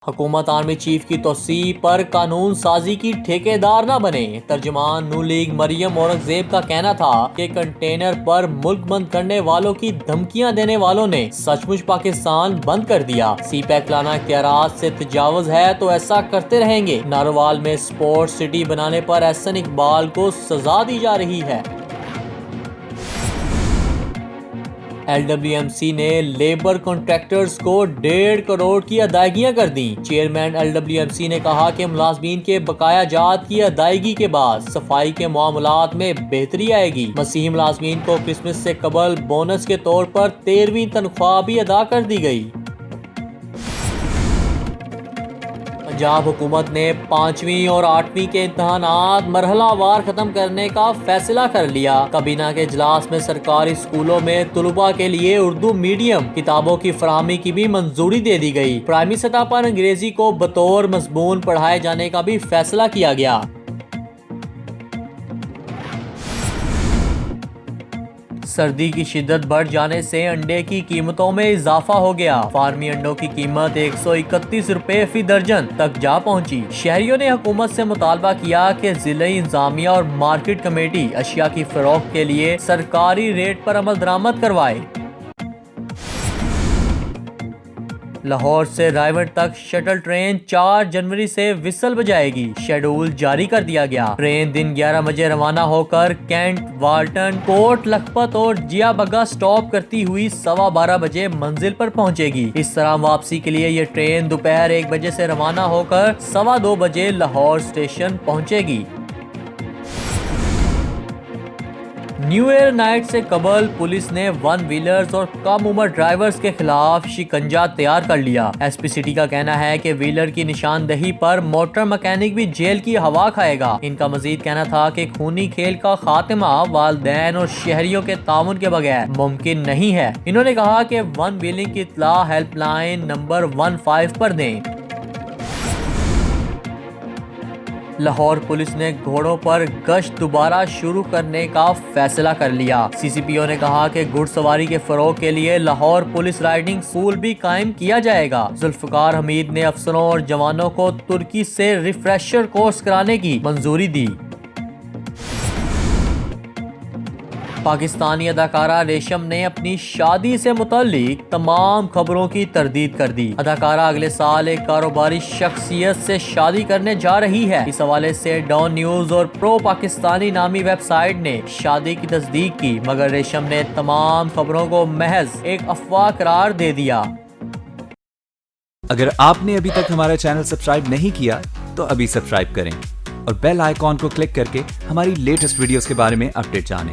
حکومت army chief کی توسیع پر قانون سازی کی ٹھیکیدار نہ بنے۔ ترجمان نون لیگ مریم اورنگزیب کا کہنا تھا کہ کنٹینر پر ملک بند کرنے والوں کی دھمکیاں دینے والوں نے سچ مچ پاکستان بند کر دیا۔ سی پیک لانا اختیارات سے تجاوز ہے تو ایسا کرتے رہیں گے۔ ناروال میں سپورٹس سٹی بنانے پر احسن اقبال کو سزا دی جا رہی ہے۔ LWMC نے لیبر کنٹریکٹرز کو 1.5 کروڑ کی ادائیگیاں کر دیں۔ چیئرمین LWMC نے کہا کہ ملازمین کے بقایا جات کی ادائیگی کے بعد صفائی کے معاملات میں بہتری آئے گی۔ مسیحی ملازمین کو کرسمس سے قبل بونس کے طور پر 13ویں تنخواہ بھی ادا کر دی گئی۔ پنجاب حکومت نے 5ویں اور 8ویں کے امتحانات مرحلہ وار ختم کرنے کا فیصلہ کر لیا۔ کابینہ کے اجلاس میں سرکاری اسکولوں میں طلباء کے لیے اردو میڈیم کتابوں کی فراہمی کی بھی منظوری دے دی گئی۔ پرائمری سطح پر انگریزی کو بطور مضمون پڑھائے جانے کا بھی فیصلہ کیا گیا۔ سردی کی شدت بڑھ جانے سے انڈے کی قیمتوں میں اضافہ ہو گیا۔ فارمی انڈوں کی قیمت 131 روپے فی درجن تک جا پہنچی۔ شہریوں نے حکومت سے مطالبہ کیا کہ ضلعی انتظامیہ اور مارکیٹ کمیٹی اشیاء کی فروخت کے لیے سرکاری ریٹ پر عمل درآمد کروائے۔ لاہور سے رائیونڈ تک شٹل ٹرین 4 جنوری سے وسل بجائے گی۔ شیڈول جاری کر دیا گیا۔ ٹرین دن 11 بجے روانہ ہو کر کینٹ، والٹن، کوٹ لکھپت اور جیا بگا سٹاپ کرتی ہوئی 12:15 بجے منزل پر پہنچے گی۔ اس طرح واپسی کے لیے یہ ٹرین دوپہر 1 بجے سے روانہ ہو کر 2:15 بجے لاہور اسٹیشن پہنچے گی۔ نیو ایئر نائٹ سے قبل پولیس نے 1 ویلرز اور کم عمر ڈرائیورز کے خلاف شکنجہ تیار کر لیا۔ ایس پی سٹی کا کہنا ہے کہ ویلر کی نشاندہی پر موٹر مکینک بھی جیل کی ہوا کھائے گا۔ ان کا مزید کہنا تھا کہ خونی کھیل کا خاتمہ والدین اور شہریوں کے تعاون کے بغیر ممکن نہیں ہے۔ انہوں نے کہا کہ 1 ویلنگ کی اطلاع ہیلپ لائن نمبر 15 پر دیں۔ لاہور پولیس نے گھوڑوں پر گشت دوبارہ شروع کرنے کا فیصلہ کر لیا۔ سی سی پی او نے کہا کہ گھڑ سواری کے فروغ کے لیے لاہور پولیس رائڈنگ اسکول بھی قائم کیا جائے گا۔ ذوالفقار حمید نے افسروں اور جوانوں کو ترکی سے ریفریشر کورس کرانے کی منظوری دی۔ پاکستانی اداکارہ ریشم نے اپنی شادی سے متعلق تمام خبروں کی تردید کر دی۔ اداکارہ اگلے سال ایک کاروباری شخصیت سے شادی کرنے جا رہی ہے۔ اس حوالے سے ڈان نیوز اور پرو پاکستانی نامی ویب سائٹ نے شادی کی تصدیق کی، مگر ریشم نے تمام خبروں کو محض ایک افواہ قرار دے دیا۔ اگر آپ نے ابھی تک ہمارا چینل سبسکرائب نہیں کیا تو ابھی سبسکرائب کریں اور بیل آئیکن کو کلک کر کے ہماری لیٹسٹ ویڈیوز کے بارے میں اپڈیٹ جانیں۔